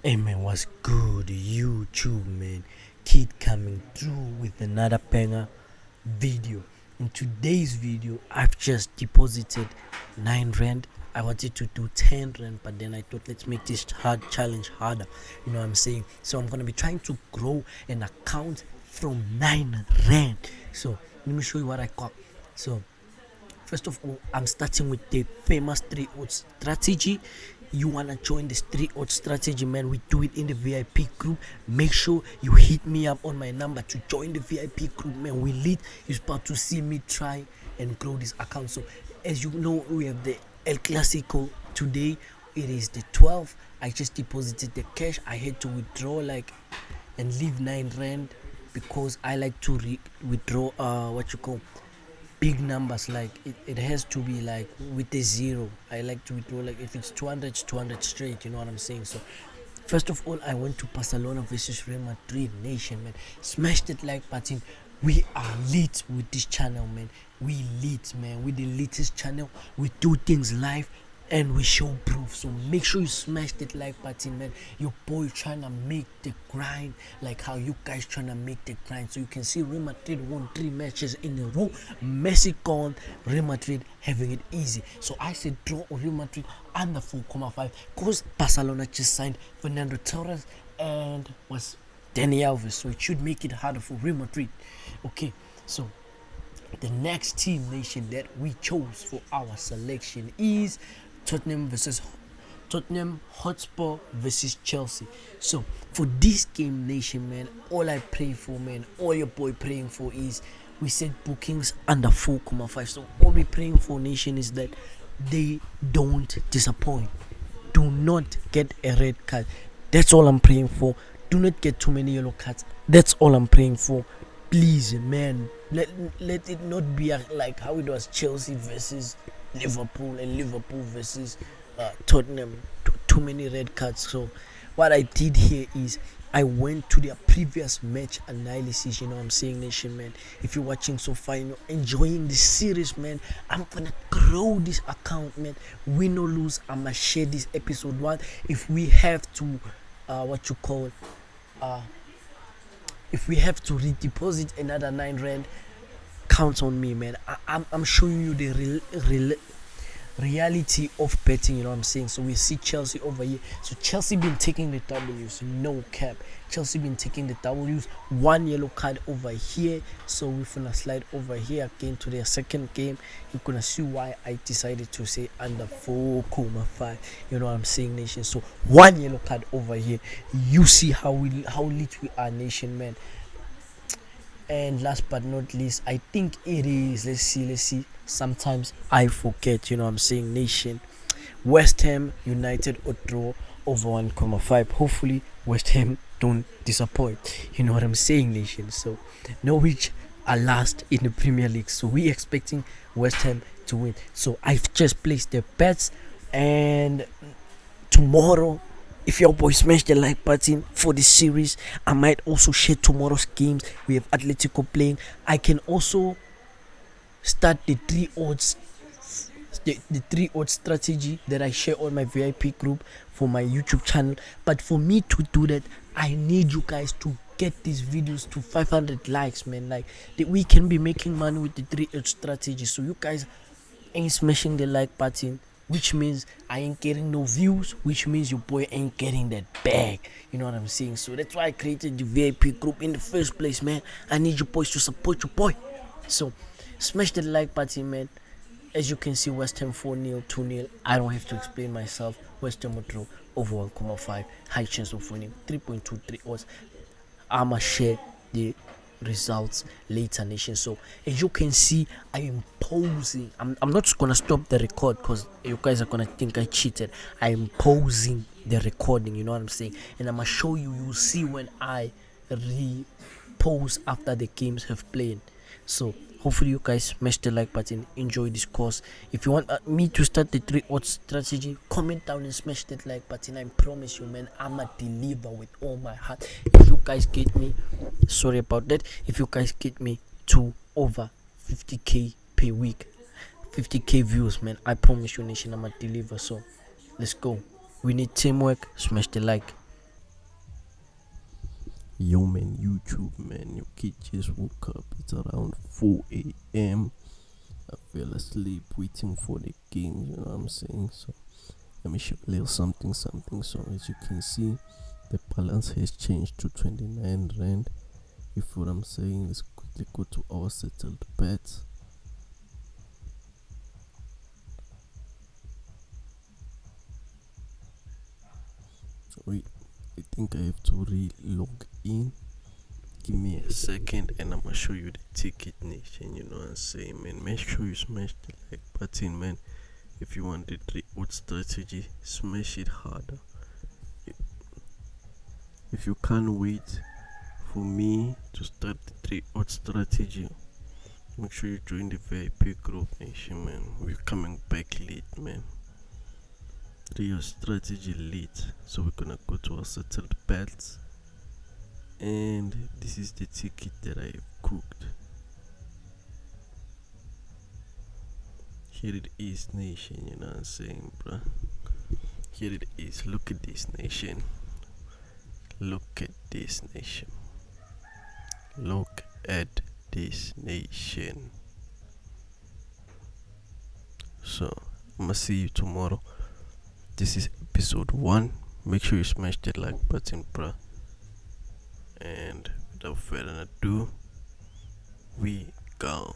Hey man, what's good YouTube man? Kid coming through with another banger video. In today's video, I've just deposited 9 rand. I wanted to do 10 rand, but then I thought let's make this challenge harder. You know what I'm saying? So I'm gonna be trying to grow an account from 9 rand. So let me show you what I got. So first of all, I'm starting with the famous 3 odds strategy. You want to join this 3 odds strategy, man? We do it in the VIP group. Make sure you hit me up on my number to join the VIP group, man. We lit. You're about to see me try and grow this account. So as you know, we have the El Clasico today. It is the 12th. I just deposited the cash. I had to withdraw and leave 9 rand because I like to withdraw big numbers. Like it has to be like with a zero. I like to withdraw, like if it's 200, it's 200 straight. You know what I'm saying? So first of all, I went to Barcelona versus Real Madrid. Nation, man, smash that like button. We are lit with this channel, man. We lit, man. We the latest channel. We do things live and we show proof. So make sure you smash that like button, man. Your boy trying to make the grind, like how you guys trying to make the grind. So you can see Real Madrid won 3 matches in a row. Messi gone, Real Madrid having it easy. So I said draw Real Madrid under 4.5 because Barcelona just signed Fernando Torres and was Dani Alves, so it should make it harder for Real Madrid. Okay, so the next team, nation, that we chose for our selection is Tottenham Hotspur versus Chelsea. So for this game, nation, man, all I pray for, man, all your boy praying for is we said bookings under 4.5. So all we praying for, nation, is that they don't disappoint. Do not get a red card. That's all I'm praying for. Do not get too many yellow cards. That's all I'm praying for. Please, man, let it not be like how it was Chelsea versus Liverpool and Liverpool versus Tottenham. Too many red cards. So what I did here is I went to their previous match analysis. You know what I'm saying, nation, man? If you're watching so far, you're enjoying this series, man, I'm gonna grow this account, man. Win or lose, I'ma share this episode 1. If we have to if we have to redeposit another 9 rand, count on me, man. I'm showing you the reality of betting. You know what I'm saying? So we see Chelsea over here. So Chelsea been taking the W's, no cap. Chelsea been taking the W's. 1 yellow card over here. So we're gonna slide over here again to their second game. You're gonna see why I decided to say under 4.5. You know what I'm saying, nation? So 1 yellow card over here. You see how lit we are, nation, man. And last but not least, I think it is, let's see, sometimes I forget, you know what I'm saying, nation, West Ham United or draw over 1.5. Hopefully West Ham don't disappoint, you know what I'm saying, nation. So Norwich are last in the Premier League, so we expecting West Ham to win. So I've just placed the bets, and tomorrow, if your boy smash the like button for this series, I might also share tomorrow's games. We have Atletico playing. I can also start the 3 odds strategy that I share on my VIP group for my YouTube channel. But for me to do that, I need you guys to get these videos to 500 likes, man. Like we can be making money with the 3 odds strategy. So you guys ain't smashing the like button, which means I ain't getting no views, which means your boy ain't getting that bag. You know what I'm saying? So that's why I created the VIP group in the first place, man. I need you boys to support your boy. So smash the like button, man. As you can see, West Ham 4-0, 2-0. I don't have to explain myself. West Ham will draw over 1.5. High chance of winning. 3.23 odds. I'ma share the results later, nation. So as you can see, I am pausing. I'm not gonna stop the record because you guys are gonna think I cheated. I am pausing the recording, you know what I'm saying, and I'm gonna show you. You'll see when I pause after the games have played. So hopefully you guys smash the like button, enjoy this course. If you want me to start the 3 odds strategy, comment down and smash that like button. I promise you, man, I'ma deliver with all my heart. If you guys get me, sorry about that, if you guys get me to over 50k per week, 50k views, man, I promise you, nation, I'ma deliver. So let's go. We need teamwork. Smash the like. Yo man, YouTube man, your kid just woke up. It's around 4 a.m. I fell asleep waiting for the game, you know what I'm saying? So let me show you a little something. So as you can see, the balance has changed to 29 rand. If what I'm saying, let's quickly go to our settled bets. Wait, I think I have to re-log in. Give me a second and I'm gonna show you the ticket nation, you know what I'm saying, man. Make sure you smash the like button, man. If you want the 3-odd strategy, smash it harder. If you can't wait for me to start the 3-odd strategy, make sure you join the VIP group nation, man. We're coming back late, man. 3-odd strategy late. So we're gonna go to our settled bets. And this is the ticket that I have cooked. Here it is, nation, you know what I'm saying, bro. Here it is. Look at this, nation. Look at this, nation. Look at this, nation. So I'm gonna see you tomorrow. This is episode 1. Make sure you smash that like button, bro. And without further ado, we go.